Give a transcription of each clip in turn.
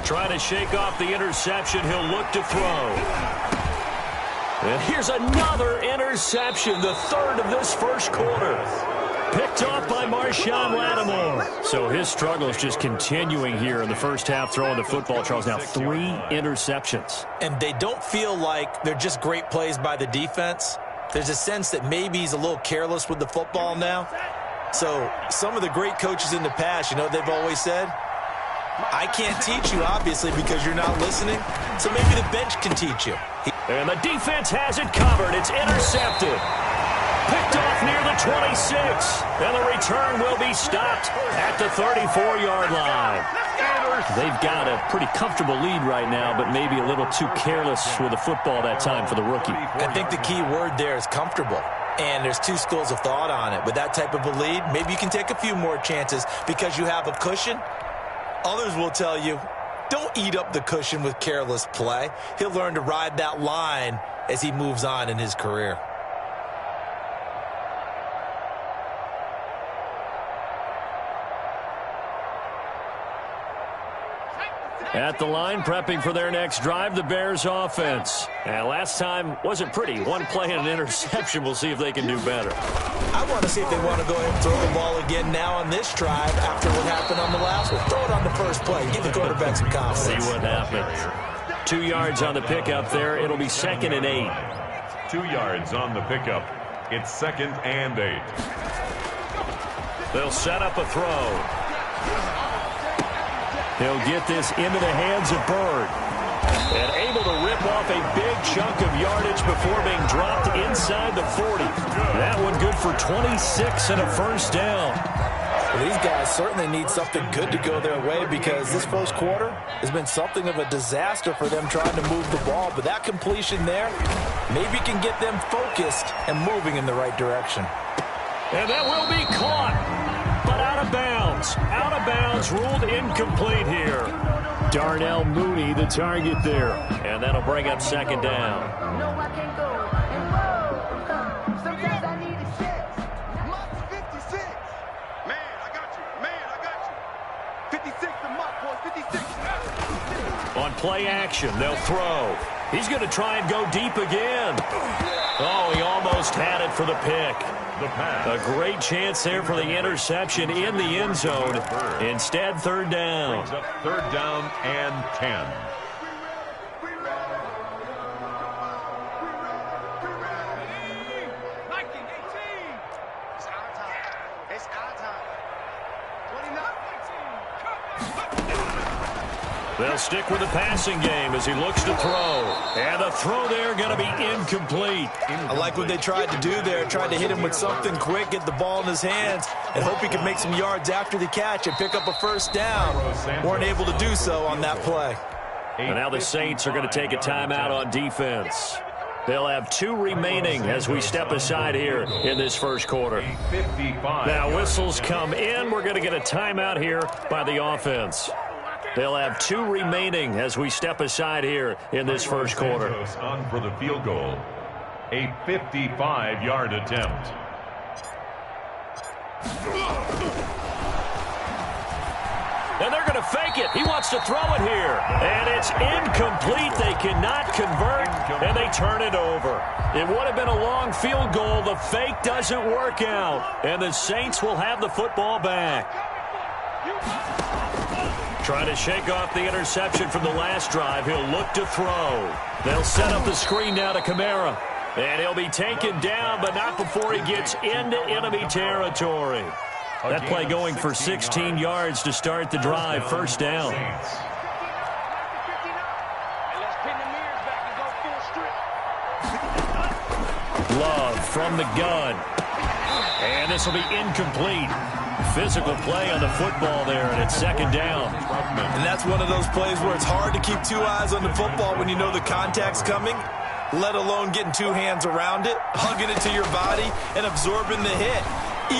Trying to shake off the interception. He'll look to throw. And here's another interception, the third of this first quarter. Picked off by Marshawn Lattimore. So his struggle is just continuing here in the first half, throwing the football. Charles, now 3 interceptions. And they don't feel like they're just great plays by the defense. There's a sense that maybe he's a little careless with the football now. So some of the great coaches in the past, you know, they've always said, I can't teach you, obviously, because you're not listening. So maybe the bench can teach you. And the defense has it covered. It's intercepted. Picked off near the 26. And the return will be stopped at the 34-yard line. They've got a pretty comfortable lead right now, but maybe a little too careless with the football that time for the rookie. I think the key word there is comfortable. And there's 2 schools of thought on it. With that type of a lead, maybe you can take a few more chances because you have a cushion. Others will tell you, don't eat up the cushion with careless play. He'll learn to ride that line as he moves on in his career. At the line, prepping for their next drive, the Bears offense. And last time wasn't pretty. 1 play and an interception. We'll see if they can do better. I want to see if they want to go ahead and throw the ball again now on this drive after what happened on the last one. Throw it on the first play. Give the quarterback some confidence. See what happens. 2 yards on the pickup there. It'll be 2nd and 8. 2 yards on the pickup. It's 2nd and 8. They'll set up a throw. He'll get this into the hands of Bird. And able to rip off a big chunk of yardage before being dropped inside the 40. That one good for 26 and a first down. Well, these guys certainly need something good to go their way because this first quarter has been something of a disaster for them trying to move the ball. But that completion there maybe can get them focused and moving in the right direction. And that will be caught, but out of bounds. Out of bounds, ruled incomplete here. Darnell Mooney, the target there. And that'll bring up 2nd down. On play action, they'll throw. He's going to try and go deep again. Oh, he almost had it for the pick. A great chance there for the interception in the end zone. Instead, 3rd down. 3rd down and 10. They'll stick with the passing game as he looks to throw. And the throw there going to be incomplete. I like what they tried to do there. Tried to hit him with something quick, get the ball in his hands, and hope he could make some yards after the catch and pick up a first down. Weren't able to do so on that play. And now the Saints are going to take a timeout on defense. They'll have 2 remaining as we step aside here in this first quarter. Now whistles come in. We're going to get a timeout here by the offense. They'll have 2 remaining as we step aside here in this first quarter. On for the field goal. A 55-yard attempt. And they're going to fake it. He wants to throw it here. And it's incomplete. They cannot convert, and they turn it over. It would have been a long field goal. The fake doesn't work out, and the Saints will have the football back. Trying to shake off the interception from the last drive. He'll look to throw. They'll set up the screen now to Kamara. And he'll be taken down, but not before he gets into enemy territory. That play going for 16 yards to start the drive. First down. Love from the gun. And this will be incomplete. Physical play on the football there, and it's 2nd down. And that's one of those plays where it's hard to keep 2 eyes on the football when you know the contact's coming, let alone getting 2 hands around it, hugging it to your body, and absorbing the hit,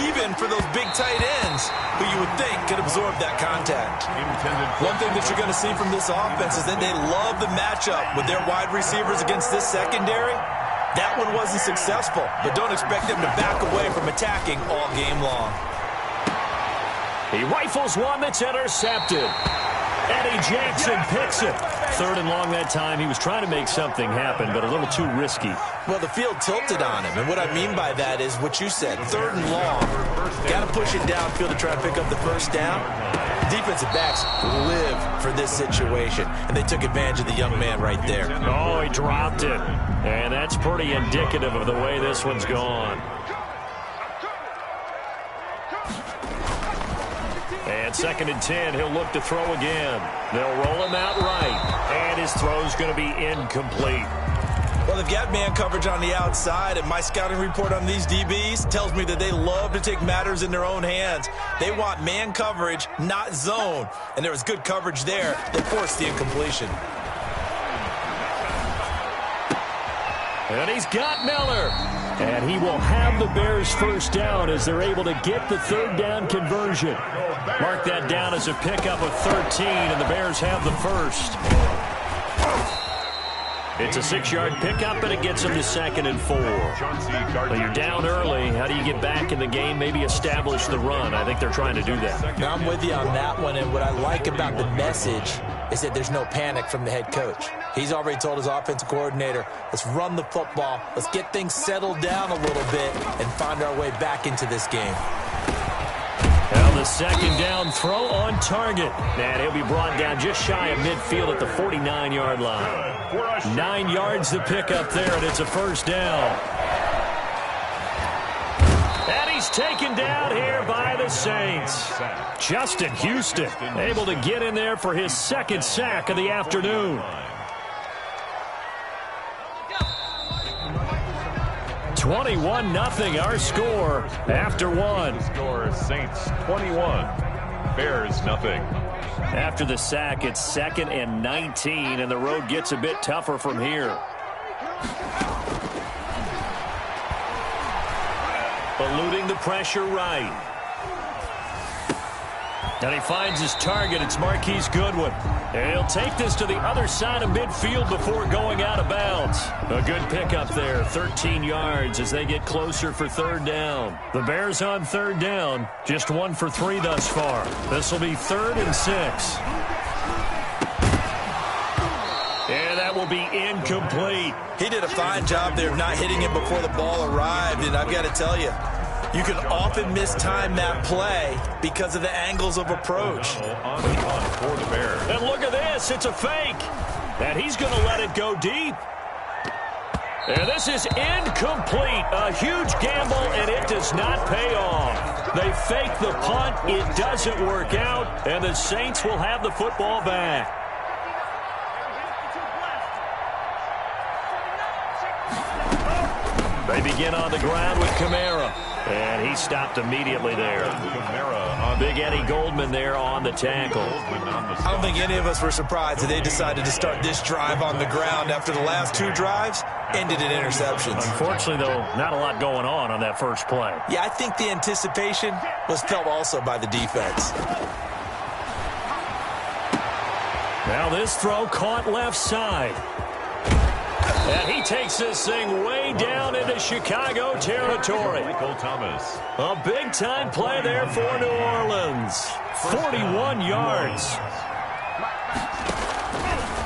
even for those big tight ends who you would think could absorb that contact. One thing that you're going to see from this offense is that they love the matchup with their wide receivers against this secondary. That one wasn't successful, but don't expect them to back away from attacking all game long. He rifles one that's intercepted. Eddie Jackson picks it. 3rd and long that time. He was trying to make something happen, but a little too risky. Well, the field tilted on him, and what I mean by that is what you said. 3rd and long. Got to push it downfield to try and pick up the first down. Defensive backs live for this situation, and they took advantage of the young man right there. Oh, he dropped it. And that's pretty indicative of the way this one's gone. And 2nd and 10, he'll look to throw again. They'll roll him out right, and his throw's going to be incomplete. Well, they've got man coverage on the outside, and my scouting report on these DBs tells me that they love to take matters in their own hands. They want man coverage, not zone, and there was good coverage there that forced the incompletion. And he's got Miller. And he will have the Bears first down as they're able to get the 3rd down conversion. Mark that down as a pickup of 13, and the Bears have the first. It's a 6-yard pickup, and it gets them to 2nd and 4. Well, you're down early. How do you get back in the game? Maybe establish the run. I think they're trying to do that. Now, I'm with you on that one, and what I like about the message is that there's no panic from the head coach. He's already told his offensive coordinator, let's run the football, let's get things settled down a little bit, and find our way back into this game. Now the 2nd down throw on target. And he'll be brought down just shy of midfield at the 49-yard line. 9 yards to pick up there, and it's a first down. And he's taken down here by the Saints. Justin Houston able to get in there for his 2nd sack of the afternoon. 21-0 our score after one. Score Saints 21, Bears nothing. After the sack, it's 2nd and 19, and the road gets a bit tougher from here. Eluding the pressure right. And he finds his target. It's Marquise Goodwin. And he'll take this to the other side of midfield before going out of bounds. A good pickup there, 13 yards as they get closer for 3rd down. The Bears on 3rd down, just 1 for 3 thus far. This will be 3rd and 6. And that will be incomplete. He did a fine job there of not hitting it before the ball arrived, and I've got to tell you, you can often mistime that play because of the angles of approach. On the run for the Bears. And look at this. It's a fake. And he's going to let it go deep. And this is incomplete. A huge gamble, and it does not pay off. They fake the punt. It doesn't work out, and the Saints will have the football back. They begin on the ground with Kamara. And he stopped immediately there. Big Eddie Goldman there on the tackle. I don't think any of us were surprised that they decided to start this drive on the ground after the last 2 drives ended in interceptions. Unfortunately, though, not a lot going on that first play. Yeah, I think the anticipation was felt also by the defense. Now this throw caught left side. And he takes this thing way down into Chicago territory. Michael Thomas. A big-time play there for New Orleans. 41 yards.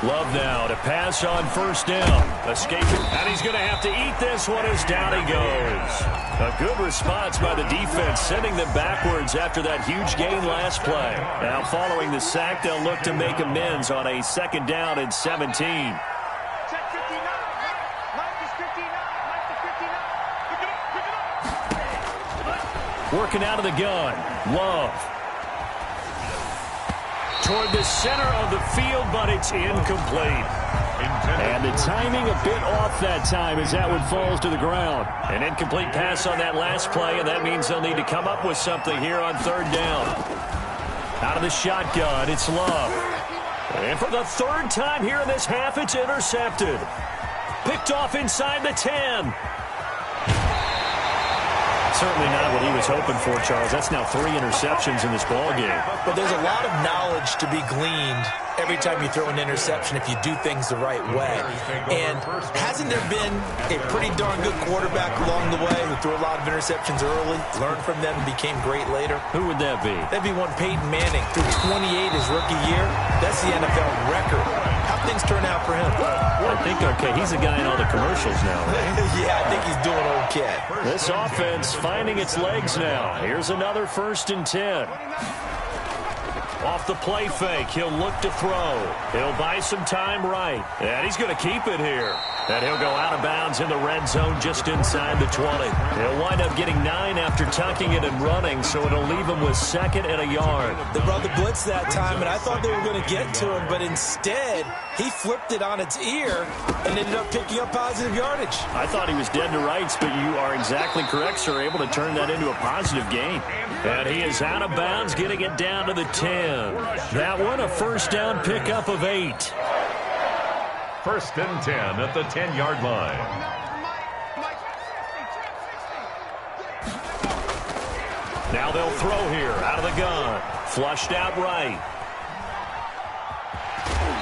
Love now to pass on 1st down. Escaping. And he's going to have to eat this one as down he goes. A good response by the defense, sending them backwards after that huge gain last play. Now following the sack, they'll look to make amends on a 2nd down and 17. Working out of the gun. Love. Toward the center of the field, but it's incomplete. And the timing a bit off that time as that one falls to the ground. An incomplete pass on that last play, and that means they'll need to come up with something here on 3rd down. Out of the shotgun, it's Love. And for the 3rd time here in this half, it's intercepted. Picked off inside the 10. Certainly not what he was hoping for, Charles. That's now 3 interceptions in this ball game. But there's a lot of knowledge to be gleaned every time you throw an interception if you do things the right way. And hasn't there been a pretty darn good quarterback along the way who threw a lot of interceptions early, learned from them, and became great later? Who would that be? That'd be one Peyton Manning. Threw 28 his rookie year. That's the NFL record. How things turn out for him? I think, okay, he's a guy in all the commercials now, right? Yeah, I think he's doing okay. This offense finding its legs now. Here's another 1st and 10. Off the play fake, he'll look to throw. He'll buy some time right. And he's going to keep it here. And he'll go out of bounds in the red zone just inside the 20. He'll wind up getting 9 after tucking it and running, so it'll leave him with 2nd and a yard. They brought the blitz that time, and I thought they were going to get to him, but instead, he flipped it on its ear and ended up picking up positive yardage. I thought he was dead to rights, but you are exactly correct, sir. Able to turn that into a positive gain. And he is out of bounds, getting it down to the 10. That one, a 1st down pickup of 8. 1st and 10 at the 10-yard line. Now they'll throw here, out of the gun. Flushed out right.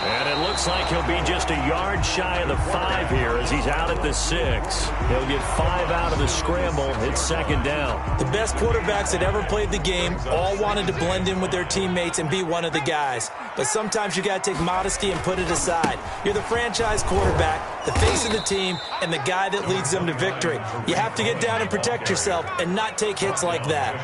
And it looks like he'll be just a yard shy of the 5 here as he's out at the 6. He'll get 5 out of the scramble. It's 2nd down. The best quarterbacks that ever played the game all wanted to blend in with their teammates and be one of the guys. But sometimes you got to take modesty and put it aside. You're the franchise quarterback, the face of the team, and the guy that leads them to victory. You have to get down and protect yourself and not take hits like that.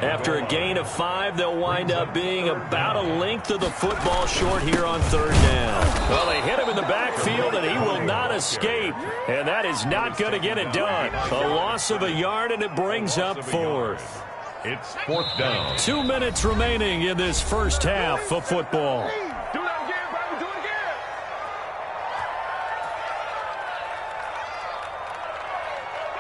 After a gain of 5, they'll wind up being about a length of the football short here on 3rd down. Well, they hit him in the backfield, and he will not escape. And that is not going to get it done. A loss of a yard, and it brings up 4th. It's 4th down. 2 minutes remaining in this first half of football. Do that again, baby. Do it again.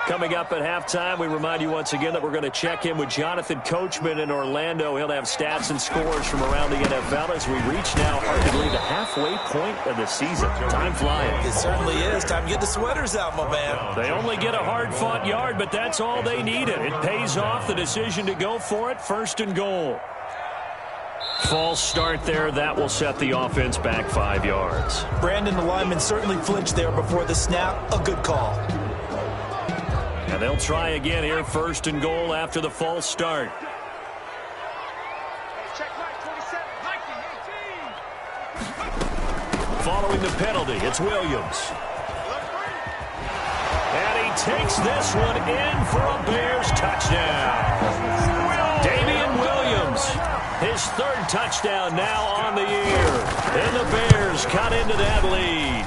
Coming up at halftime, we remind you once again that we're going to check in with Jonathan Coachman in Orlando. He'll have stats and scores from around the NFL as we reach now arguably the halfway point of the season. Time flying. It certainly is. Time to get the sweaters out, my man. They only get a hard-fought yard, but that's all they needed. It pays off the decision to go for it, 1st and goal. False start there. That will set the offense back 5 yards. Brandon, the lineman, certainly flinched there before the snap. A good call. And they'll try again here, 1st and goal after the false start. Following the penalty, it's Williams. And he takes this one in for a Bears touchdown. Damian Williams, his 3rd touchdown now on the year. And the Bears cut into that lead.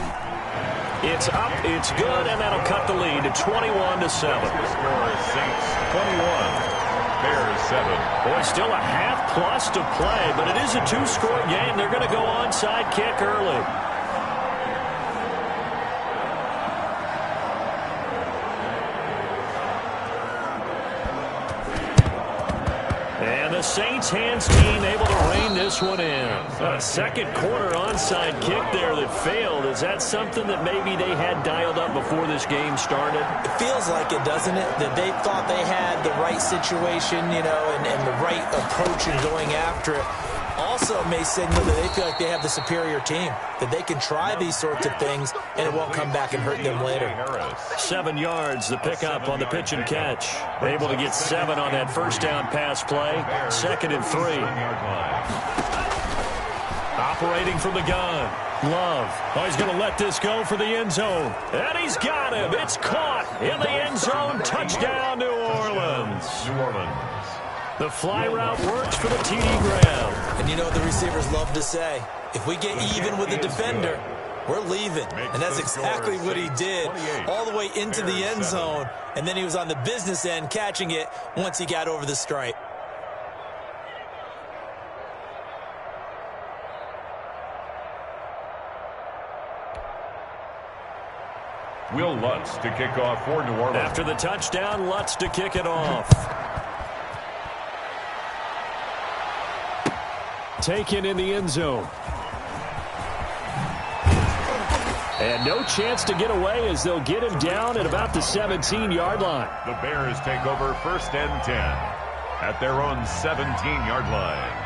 It's up, it's good, and that'll cut the lead to 21-7. Score Saints 21, Bears 7. Boy, still a half plus to play, but it is a 2-score game. They're going to go onside kick early. And the Saints hands team able to rein this one in. A 2nd quarter onside kick there that failed. Is that something that maybe they had dialed up before this game started? It feels like it, doesn't it? That they thought they had the right situation, you know, and the right approach in going after it. Also may signal that they feel like they have the superior team, that they can try these sorts of things and it won't come back and hurt them later. 7 yards, the pickup on the pitch and catch. Able to get 7 on that 1st down pass play. 2nd and 3. Operating from the gun. Love. Oh, he's going to let this go for the end zone. And he's got him. It's caught in the end zone. Touchdown, New Orleans. New Orleans. The fly route works for the TD grab. And you know what the receivers love to say? If we get even with the defender, we're leaving. And that's exactly what he did, all the way into the end zone. And then he was on the business end catching it once he got over the stripe. Will Lutz to kick off for New Orleans. After the touchdown, Lutz to kick it off. Taken in the end zone. And no chance to get away as they'll get him down at about the 17-yard line. The Bears take over 1st and 10 at their own 17-yard line.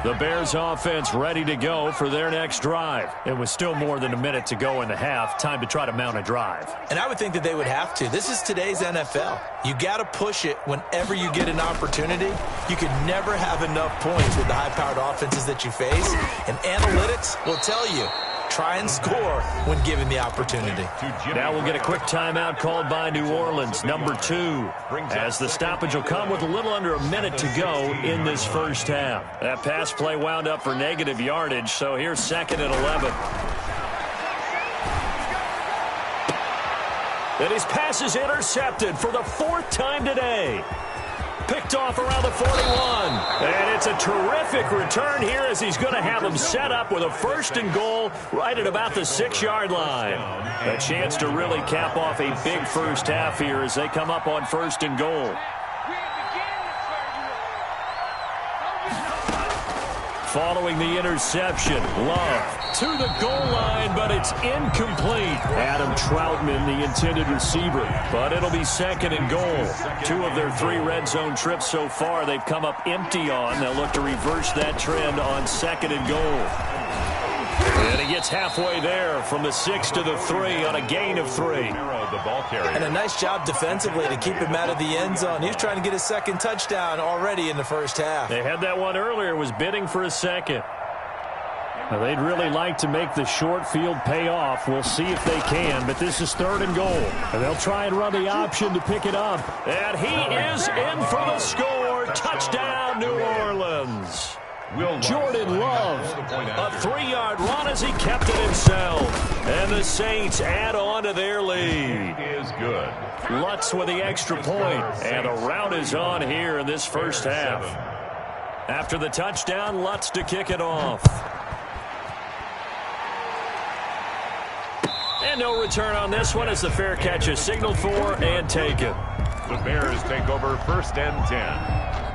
The Bears offense ready to go for their next drive. It was still more than a minute to go in the half. Time to try to mount a drive. And I would think that they would have to. This is today's NFL. You got to push it whenever you get an opportunity. You can never have enough points with the high-powered offenses that you face. And analytics will tell you, try and score when given the opportunity. Now we'll get a quick timeout called by New Orleans, number 2, as the stoppage will come with a little under a minute to go in this first half. That pass play wound up for negative yardage, so here's 2nd and 11. And his pass is intercepted for the 4th time today. Picked off around the 41. And it's a terrific return here as he's going to have him set up with a 1st and goal right at about the 6-yard line. A chance to really cap off a big first half here as they come up on 1st and goal. Following the interception, Love to the goal line, but it's incomplete. Adam Troutman, the intended receiver, but it'll be 2nd and goal. 2 of their 3 red zone trips so far they've come up empty on. They'll look to reverse that trend on 2nd and goal. And he gets halfway there from the 6 to the 3 on a gain of 3. And a nice job defensively to keep him out of the end zone. He was trying to get his 2nd touchdown already in the first half. They had that one earlier, was bidding for a 2nd. Now, they'd really like to make the short field pay off. We'll see if they can, but this is 3rd and goal. And they'll try and run the option to pick it up. And he is in for the score. Touchdown, New Orleans. Jordan Love, a 3-yard run as he kept it himself. And the Saints add on to their lead. Is good. Lutz with the extra point. And the rout is on here in this first half. After the touchdown, Lutz to kick it off. And no return on this one as the fair catch is signaled for and taken. The Bears take over 1st and 10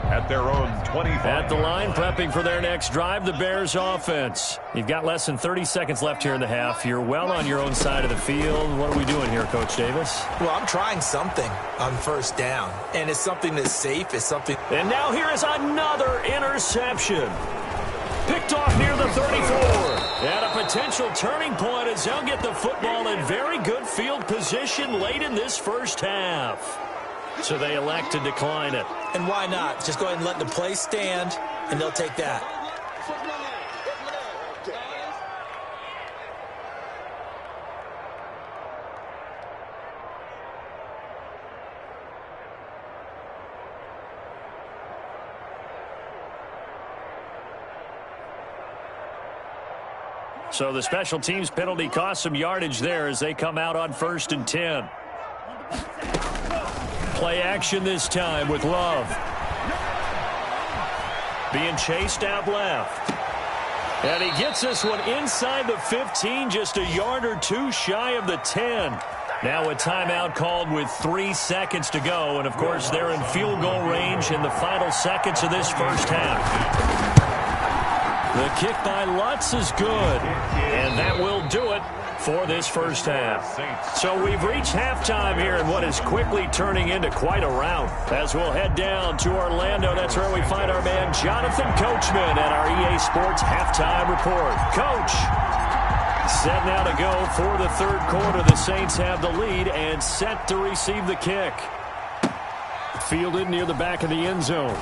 at their own 25. At the line, prepping for their next drive, the Bears offense. You've got less than 30 seconds left here in the half. You're well on your own side of the field. What are we doing here, Coach Davis? Well, I'm trying something on 1st down, and it's something that's safe. It's something. And now here is another interception. Picked off near the 34. At a potential turning point as they'll get the football in very good field position late in this first half. So they elect to decline it. And why not? Just go ahead and let the play stand, and they'll take that. So the special teams penalty cost some yardage there as they come out on 1st and 10. Play action this time with Love. Being chased out left. And he gets this one inside the 15, just a yard or 2 shy of the 10. Now a timeout called with 3 seconds to go. And, of course, they're in field goal range in the final seconds of this first half. The kick by Lutz is good. And that will do it for this first half. So we've reached halftime here in what is quickly turning into quite a rout. As we'll head down to Orlando, that's where we find our man Jonathan Coachman at our EA Sports Halftime Report. Coach, set now to go for the 3rd quarter. The Saints have the lead and set to receive the kick. Fielded near the back of the end zone.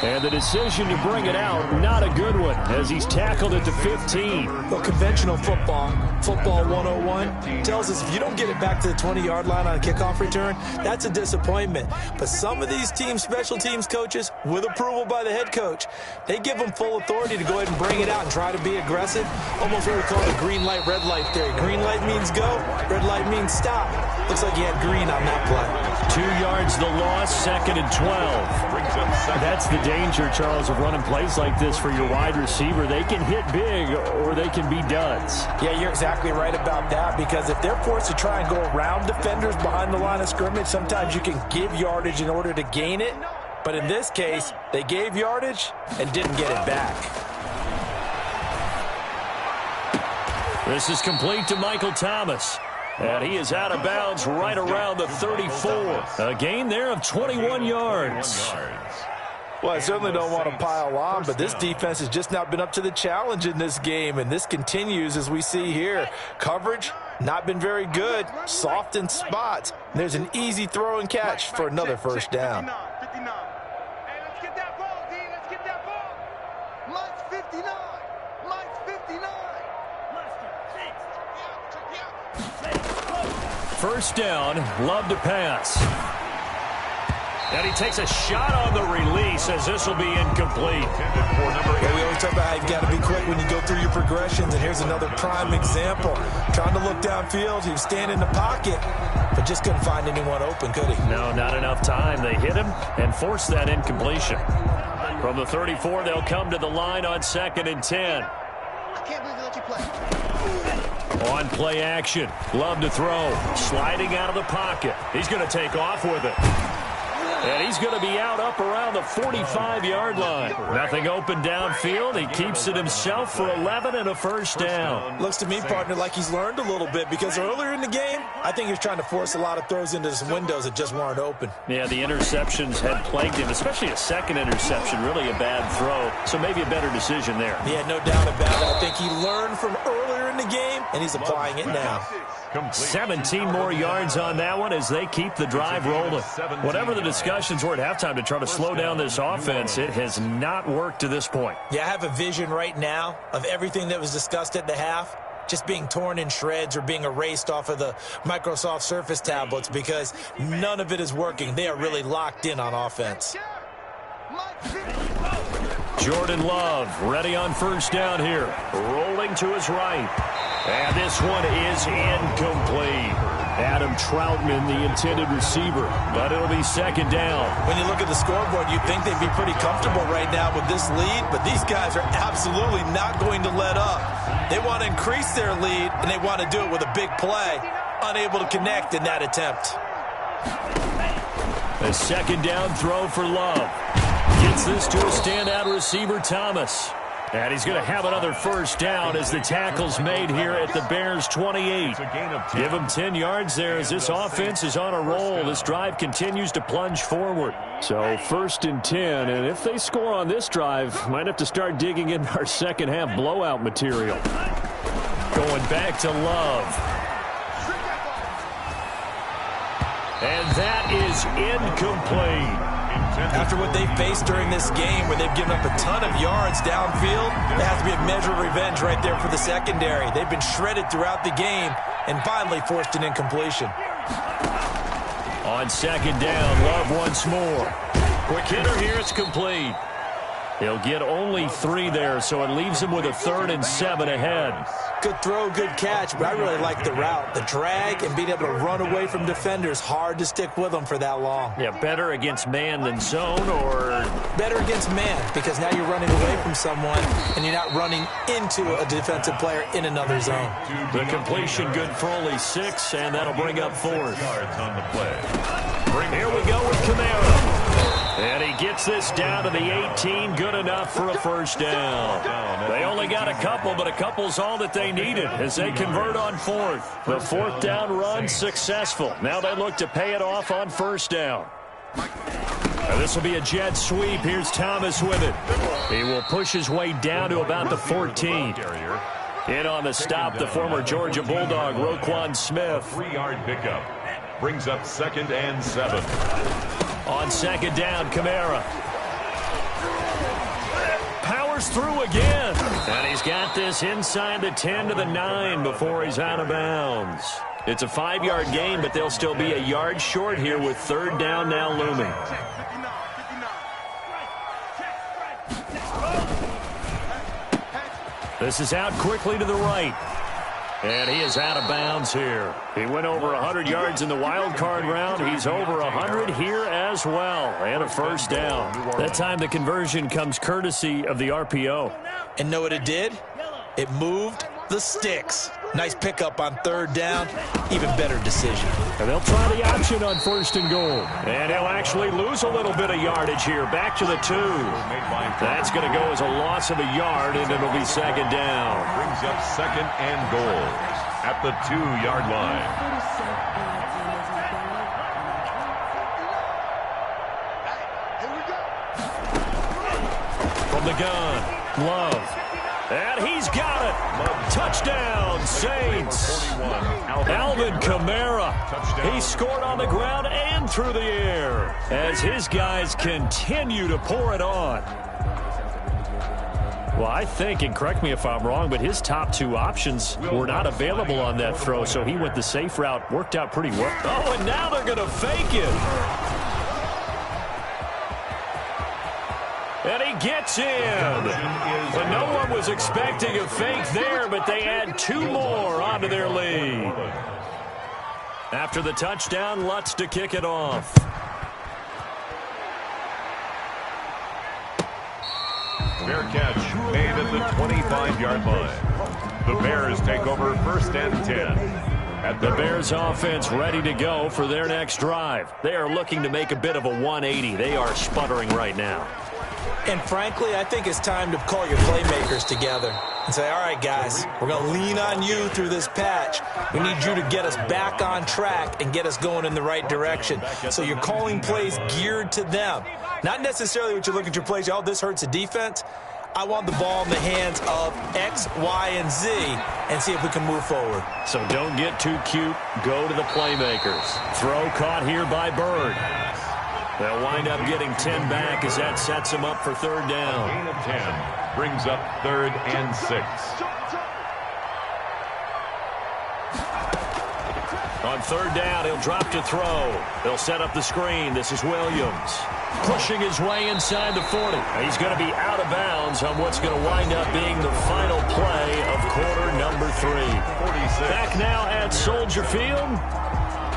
And the decision to bring it out, not a good one, as he's tackled at the 15. Well, conventional football 101, tells us if you don't get it back to the 20-yard line on a kickoff return, that's a disappointment. But some of these teams, special teams coaches, with approval by the head coach, they give them full authority to go ahead and bring it out and try to be aggressive. Almost what we call the green light, red light theory. Green light means go, red light means stop. Looks like you had green on that play. 2 yards the loss, 2nd and 12. That's the danger, Charles, of running plays like this for your wide receiver. They can hit big or they can be duds. Yeah, you're exactly right about that, because if they're forced to try and go around defenders behind the line of scrimmage, sometimes you can give yardage in order to gain it. But in this case, they gave yardage and didn't get it back. This is complete to Michael Thomas. And he is out of bounds right around the 34. A gain there of 21 yards. Well, I certainly don't want to pile on, but this defense has just not been up to the challenge in this game, and this continues as we see here. Coverage, not been very good, soft in spots. There's an easy throw and catch for another first down. First down, Love to pass. And he takes a shot on the release as this will be incomplete. Well, we always talk about how you've got to be quick when you go through your progressions, and here's another prime example. Trying to look downfield, he was standing in the pocket, but just couldn't find anyone open, could he? No, not enough time. They hit him and forced that incompletion. From the 34, they'll come to the line on 2nd and 10. I can't believe they let you play. On play action, Love to throw, sliding out of the pocket. He's going to take off with it. And he's going to be out up around the 45-yard line. Nothing open downfield. He keeps it himself for 11 and a first down. Looks to me, partner, like he's learned a little bit, because earlier in the game, I think he was trying to force a lot of throws into some windows that just weren't open. Yeah, the interceptions had plagued him, especially a second interception, really a bad throw. So maybe a better decision there. Yeah, no doubt about it. I think he learned from earlier in the game, and he's applying it now. 17 more yards on that one as they keep the drive rolling. Whatever the discussions were at halftime to try to slow down this offense, it has not worked to this point. Yeah, I have a vision right now of everything that was discussed at the half just being torn in shreds or being erased off of the Microsoft Surface tablets, because none of it is working. They are really locked in on offense. Jordan Love ready on first down here. Rolling to his right. And this one is incomplete. Adam Troutman, the intended receiver. But it'll be second down. When you look at the scoreboard, you'd think they'd be pretty comfortable right now with this lead, but these guys are absolutely not going to let up. They want to increase their lead, and they want to do it with a big play. Unable to connect in that attempt. A second down throw for Love. Gets this to a standout receiver, Thomas. And he's going to have another first down as the tackle's made here at the Bears' 28. Give him 10 yards there as this offense is on a roll. This drive continues to plunge forward. So 1st and 10, and if they score on this drive, might have to start digging in our second half blowout material. Going back to Love. And that is incomplete. After what they faced during this game, where they've given up a ton of yards downfield, there has to be a measure of revenge right there for the secondary. They've been shredded throughout the game and finally forced an incompletion. On second down, Love once more. Quick hitter here, it's complete. He'll get only 3 there, so it leaves him with a 3rd and 7 ahead. Good throw, good catch, but I really like the route. The drag and being able to run away from defenders, hard to stick with them for that long. Yeah, better against man than zone, or? Better against man, because now you're running away from someone and you're not running into a defensive player in another zone. The completion good for only 6, and that'll bring up 4th. Here we go with Kamara. And he gets this down to the 18, good enough for a first down. They only got a couple, but a couple's all that they needed as they convert on 4th. The 4th down run successful. Now they look to pay it off on first down. Now this will be a jet sweep. Here's Thomas with it. He will push his way down to about the 14. In on the stop, the former Georgia Bulldog, Roquan Smith. 3-yard pickup. Brings up 2nd and 7. On second down, Kamara. Powers through again. And he's got this inside the 10 to the 9 before he's out of bounds. It's a 5-yard gain, but they'll still be a yard short here with 3rd down now looming. This is out quickly to the right. And he is out of bounds here. He went over 100 yards in the wild card round. He's over 100 here as well. And a first down. That time the conversion comes courtesy of the RPO. And know what it did? It moved the sticks. Nice pickup on third down. Even better decision. And they'll try the option on 1st and goal. And he'll actually lose a little bit of yardage here. Back to the 2. That's going to go as a loss of a yard, and it'll be 2nd down. Brings up 2nd and goal at the 2-yard line. From the gun, Love. And he's got it. Touchdown, Saints. Alvin Kamara. He scored on the ground and through the air as his guys continue to pour it on. Well, I think, and correct me if I'm wrong, but his top 2 options were not available on that throw, so he went the safe route. Worked out pretty well. Oh, and now they're going to fake it. And he gets in. But no one was expecting a fake there, but they add 2 more onto their lead. After the touchdown, Lutz to kick it off. Fair catch made at the 25-yard line. The Bears take over 1st and 10. The Bears offense ready to go for their next drive. They are looking to make a bit of a 180. They are sputtering right now. And frankly, I think it's time to call your playmakers together and say, all right, guys, we're going to lean on you through this patch. We need you to get us back on track and get us going in the right direction. So you're calling plays geared to them. Not necessarily what you look at your plays, oh, this hurts the defense. I want the ball in the hands of X, Y, and Z and see if we can move forward. So don't get too cute. Go to the playmakers. Throw caught here by Bird. They'll wind up getting 10 back as that sets them up for 3rd down. Gain of 10 brings up 3rd and 6. On 3rd down, he'll drop to throw. They'll set up the screen. This is Williams. Pushing his way inside the 40. He's going to be out of bounds on what's going to wind up being the final play of quarter number 3. 46. Back now at Soldier Field.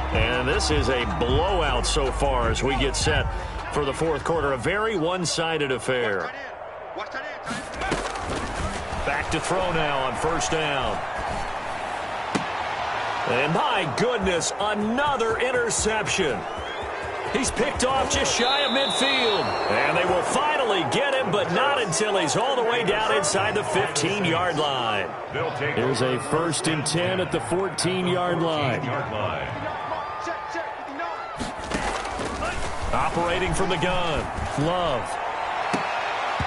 And this is a blowout so far as we get set for the 4th quarter. A very one-sided affair. Back to throw now on 1st down. And my goodness, another interception. He's picked off just shy of midfield. And they will finally get him, but not until he's all the way down inside the 15-yard line. Here's a 1st and 10 at the 14-yard line. Operating from the gun, Love.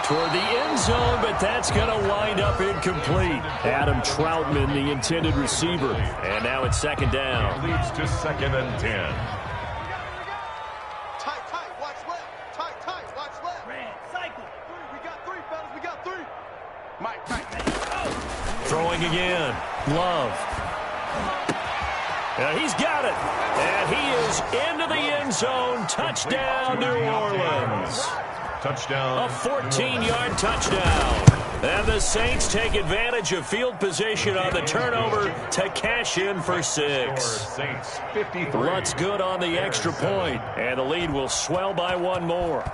Toward the end zone, but that's going to wind up incomplete. Adam Troutman, the intended receiver. And now it's 2nd down. It leads to 2nd and 10. Tight, watch left. Tight, watch left. Cycle. We got 3, fellas. We got 3. Mike. Throwing again, Love. He's got it. And he is into the end zone. Touchdown, New Orleans. Touchdown. A 14-yard touchdown. And the Saints take advantage of field position on the turnover to cash in for 6. Saints 53. Lutz good on the extra point, and the lead will swell by 1 more.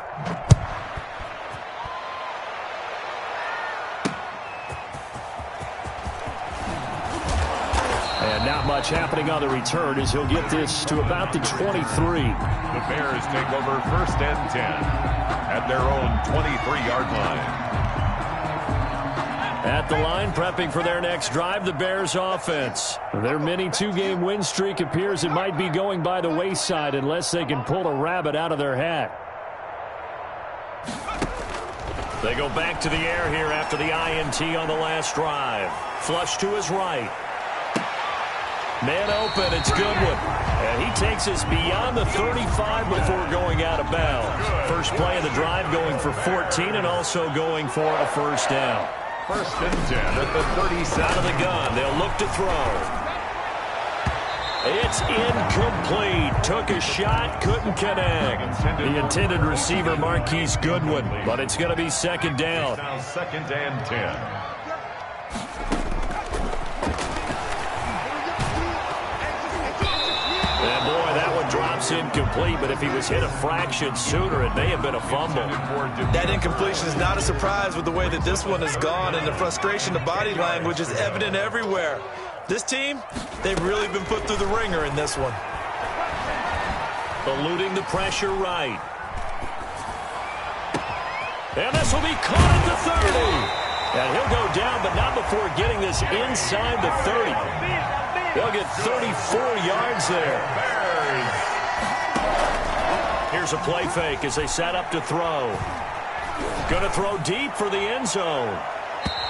And not much happening on the return as he'll get this to about the 23. The Bears take over 1st and 10 at their own 23-yard line. At the line, prepping for their next drive, the Bears offense. Their mini 2-game win streak appears it might be going by the wayside unless they can pull a rabbit out of their hat. They go back to the air here after the INT on the last drive. Flush to his right. Man open, it's Goodwin. And he takes us beyond the 35 before going out of bounds. First play of the drive going for 14 and also going for a 1st down. 1st and 10 at the 37. Out of the gun, they'll look to throw. It's incomplete. Took a shot, couldn't connect. The intended receiver, Marquise Goodwin, but it's going to be 2nd down. Now 2nd and 10. And boy, that one drops incomplete, but if he was hit a fraction sooner, it may have been a fumble. That incompletion is not a surprise with the way that this one has gone, and the frustration, the body language is evident everywhere. This team, they've really been put through the ringer in this one. Eluding the pressure right. And this will be caught at the 30. And he'll go down, but not before getting this inside the 30. They'll get 34 yards there. Here's a play fake as they set up to throw. Going to throw deep for the end zone.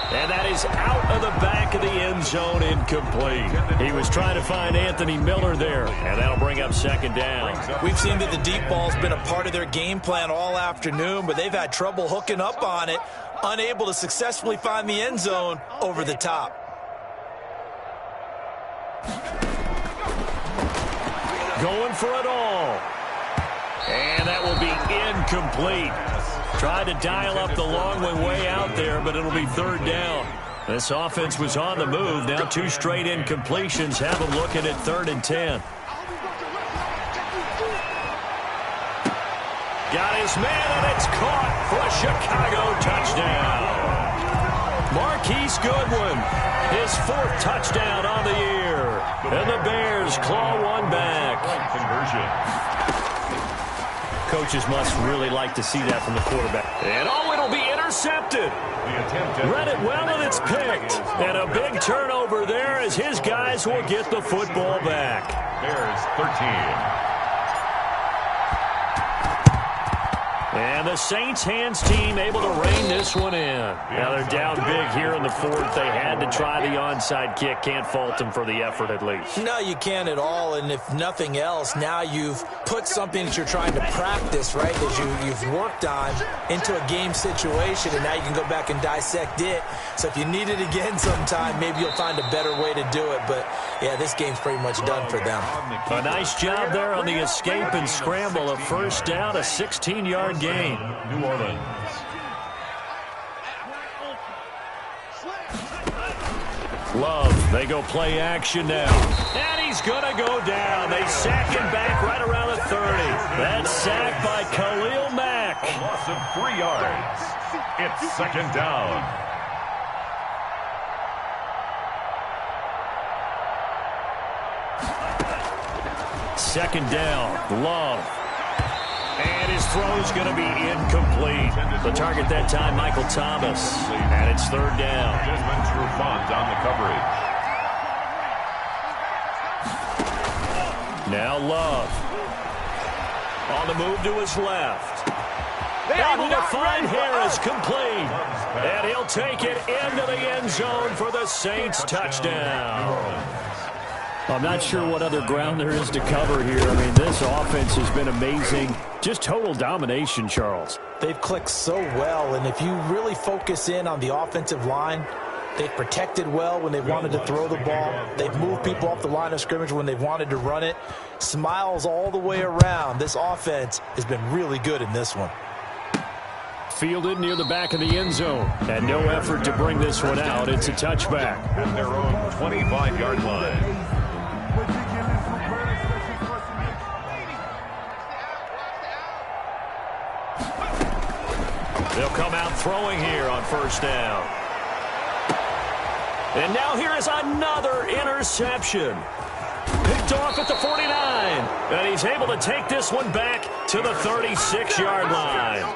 And that is out of the back of the end zone, incomplete. He was trying to find Anthony Miller there, and that'll bring up second down. We've seen that the deep ball's been a part of their game plan all afternoon, but they've had trouble hooking up on it, unable to successfully find the end zone over the top. Going for it all. And that will be incomplete. Tried to dial up the long way out there, but it'll be third down. This offense was on the move. Now 2 straight incompletions have them looking at 3rd and 10. Got his man, and it's caught for a Chicago touchdown. Marquise Goodwin, his 4th touchdown on the year. And the Bears claw one back. Conversion. Coaches must really like to see that from the quarterback. And it'll be intercepted. Read it well, and it's picked. And a big turnover there as his guys will get the football back. Bears 13. And the Saints hands team able to rein this one in. Now they're down big here in the 4th. They had to try the onside kick. Can't fault them for the effort at least. No, you can't at all. And if nothing else, now you've put something that you're trying to practice, right, that you've worked on into a game situation, and now you can go back and dissect it. So if you need it again sometime, maybe you'll find a better way to do it. But, yeah, this game's pretty much done for them. A nice job there on the escape and scramble. A first down, a 16-yard game. New Orleans. Love, they go play action now. And he's going to go down. They sack him back right around the 30. That's sacked by Khalil Mack. A loss of 3 yards. It's second down. Second down, Love. And his throw's going to be incomplete. The target that time, Michael Thomas. And it's third down. Desmond Trufant on the coverage. Now Love. On the move to his left. Able to find Harris, complete. And he'll take it into the end zone for the Saints touchdown. I'm not sure what other ground there is to cover here. I mean, this offense has been amazing. Just total domination, Charles. They've clicked so well, and if you really focus in on the offensive line, they've protected well when they've wanted to throw the ball. They've moved people off the line of scrimmage when they've wanted to run it. Smiles all the way around. This offense has been really good in this one. Fielded near the back of the end zone. And no effort to bring this one out. It's a touchback. At their own 25-yard line. They'll come out throwing here on first down. And now here is another interception. Picked off at the 49. And he's able to take this one back to the 36-yard line.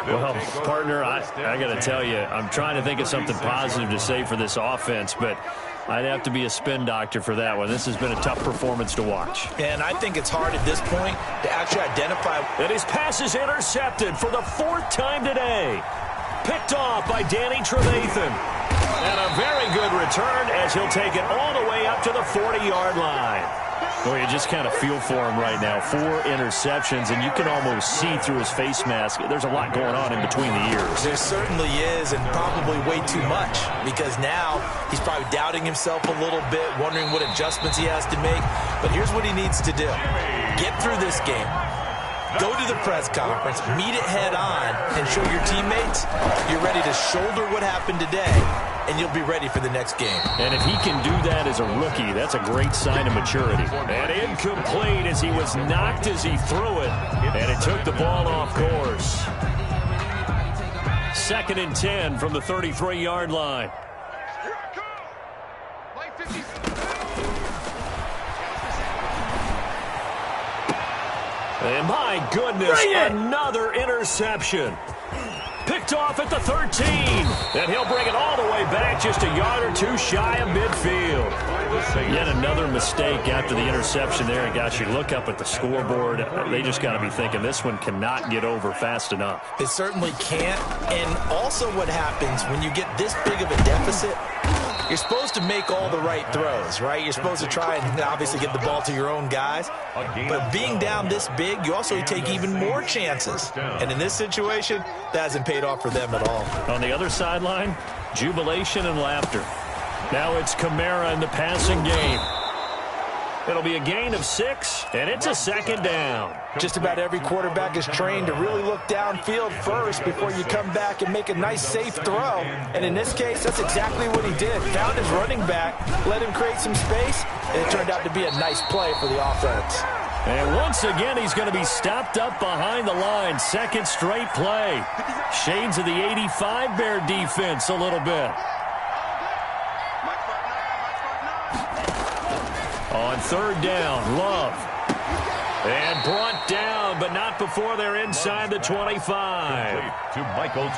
Well, partner, I got to tell you, I'm trying to think of something positive to say for this offense, but I'd have to be a spin doctor for that one. This has been a tough performance to watch. And I think it's hard at this point to actually identify. And his pass is intercepted for the 4th time today. Picked off by Danny Trevathan. And a very good return as he'll take it all the way up to the 40-yard line. Well, you just kind of feel for him right now. 4 interceptions, and you can almost see through his face mask. There's a lot going on in between the ears. There certainly is, and probably way too much, because now he's probably doubting himself a little bit, wondering what adjustments he has to make. But here's what he needs to do. Get through this game. Go to the press conference, meet it head on, and show your teammates you're ready to shoulder what happened today, and you'll be ready for the next game. And if he can do that as a rookie, that's a great sign of maturity. And incomplete as he was knocked as he threw it, and it took the ball off course. 2nd and 10 from the 33-yard line. Play 50. And my goodness, another interception. Picked off at the 13. And he'll bring it all the way back just a yard or two shy of midfield. Yet another mistake after the interception there. And gosh, you look up at the scoreboard, they just got to be thinking this one cannot get over fast enough. It certainly can't. And also what happens when you get this big of a deficit, you're supposed to make all the right throws, right? You're supposed to try and obviously get the ball to your own guys. But being down this big, you also take even more chances. And in this situation, that hasn't paid off for them at all. On the other sideline, jubilation and laughter. Now it's Kamara in the passing game. It'll be a gain of 6, and it's a second down. Just about every quarterback is trained to really look downfield first before you come back and make a nice, safe throw. And in this case, that's exactly what he did. Found his running back, let him create some space, and it turned out to be a nice play for the offense. And once again, he's going to be stopped up behind the line. Second straight play. Shades of the 85 Bear defense a little bit. On third down, Love. And brought down, but not before they're inside the 25.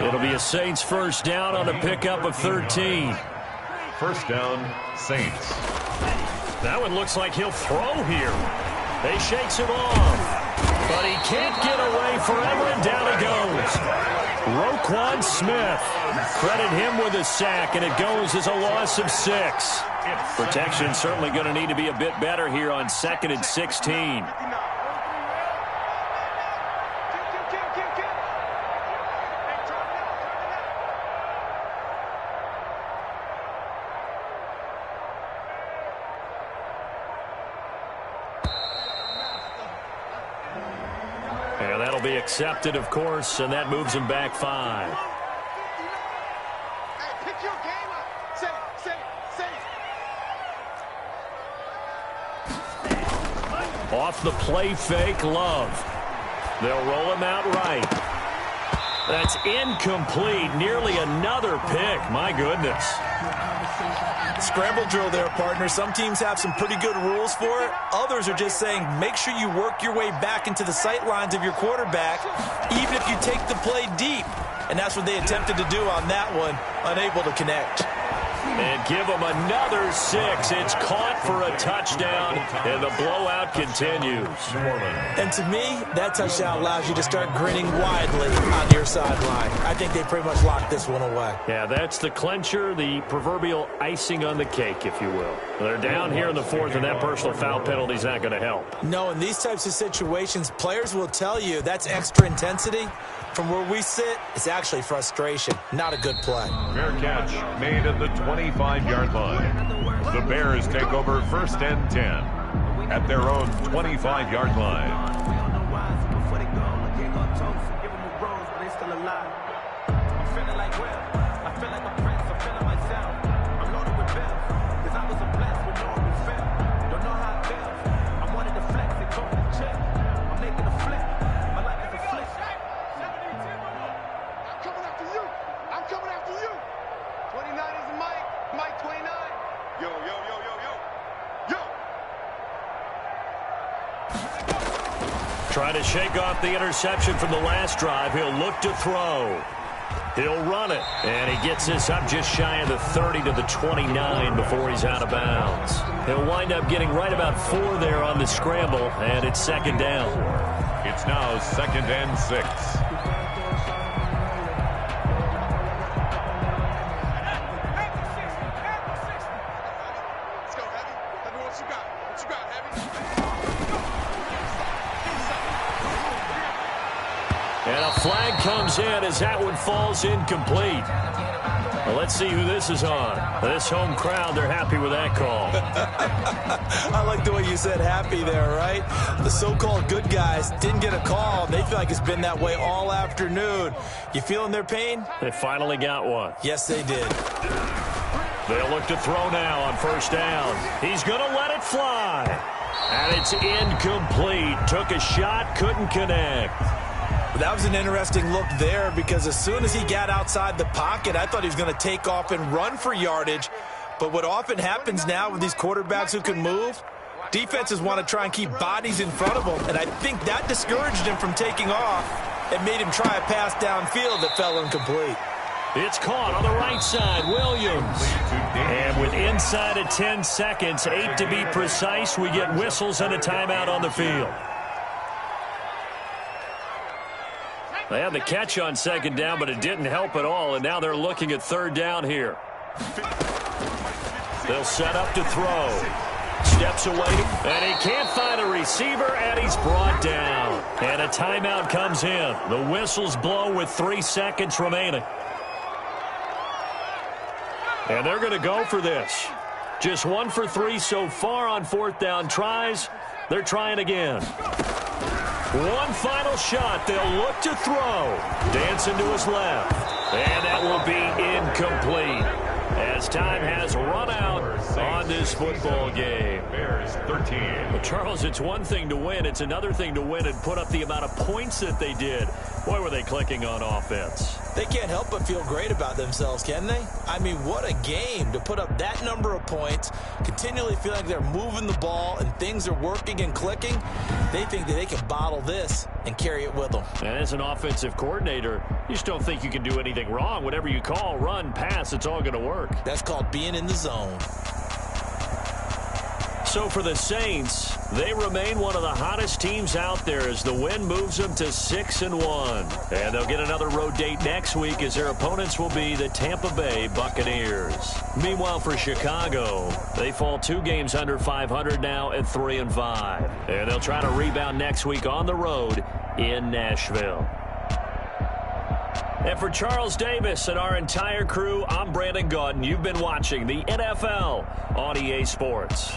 It'll be a Saints first down on a pickup of 13. First down, Saints. That one looks like he'll throw here. They shakes him off. But he can't get away forever, and down he goes. Roquan Smith. Credit him with a sack, and it goes as a loss of 6. Protection certainly going to need to be a bit better here on 2nd and 16. And that'll be accepted, of course, and that moves him back 5. Off the play fake, Love. They'll roll him out right. That's incomplete. Nearly another pick. My goodness. Scramble drill there, partner. Some teams have some pretty good rules for it. Others are just saying make sure you work your way back into the sight lines of your quarterback, even if you take the play deep. And that's what they attempted to do on that one, unable to connect. And give them another 6. It's caught for a touchdown, and the blowout continues. And to me, that touchdown allows you to start grinning widely on your sideline. I think they pretty much locked this one away. Yeah, that's the clincher, the proverbial icing on the cake, if you will. They're down here in the 4th, and that personal foul penalty is not going to help. No, in these types of situations, players will tell you that's extra intensity. From where we sit, it's actually frustration. Not a good play. Fair catch made at the 25-yard line. The Bears take over 1st and 10 at their own 25-yard line. Try to shake off the interception from the last drive. He'll look to throw. He'll run it. And he gets this up just shy of the 30 to the 29 before he's out of bounds. He'll wind up getting right about 4 there on the scramble, and it's 2nd down. It's now 2nd and 6. And a flag comes in as that one falls incomplete. Well, let's see who this is on. This home crowd, they're happy with that call. I like the way you said happy there, right? The so-called good guys didn't get a call. They feel like it's been that way all afternoon. You feeling their pain? They finally got one. Yes, they did. They'll look to throw now on 1st down. He's going to let it fly. And it's incomplete. Took a shot, couldn't connect. That was an interesting look there because as soon as he got outside the pocket, I thought he was going to take off and run for yardage. But what often happens now with these quarterbacks who can move, Defenses want to try and keep bodies in front of them, and I think that discouraged him from taking off and made him try a pass downfield that fell incomplete. It's caught on the right side, Williams. And with inside of 10 seconds, 8 to be precise, we get whistles and a timeout on the field. They had the catch on second down, but it didn't help at all, and now they're looking at third down here. They'll set up to throw. Steps away, and he can't find a receiver, and he's brought down. And a timeout comes in. The whistles blow with 3 seconds remaining. And they're going to go for this. Just 1 for 3 so far on fourth down tries. They're trying again. One final shot. They'll look to throw. Dancing to his left. And that will be incomplete, as time has run out on this football game. Bears 13. Well, Charles, it's one thing to win. It's another thing to win and put up the amount of points that they did. Boy, were they clicking on offense. They can't help but feel great about themselves, can they? I mean, what a game to put up that number of points, continually feel like they're moving the ball and things are working and clicking. They think that they can bottle this and carry it with them. And as an offensive coordinator, you just don't think you can do anything wrong. Whatever you call, run, pass, it's all going to work. That's called being in the zone. So for the Saints, they remain one of the hottest teams out there as the win moves them to 6-1. And they'll get another road date next week as their opponents will be the Tampa Bay Buccaneers. Meanwhile, for Chicago, they fall 2 games under 500 now at 3-5. And they'll try to rebound next week on the road in Nashville. And for Charles Davis and our entire crew, I'm Brandon Gaudin. You've been watching the NFL on EA Sports.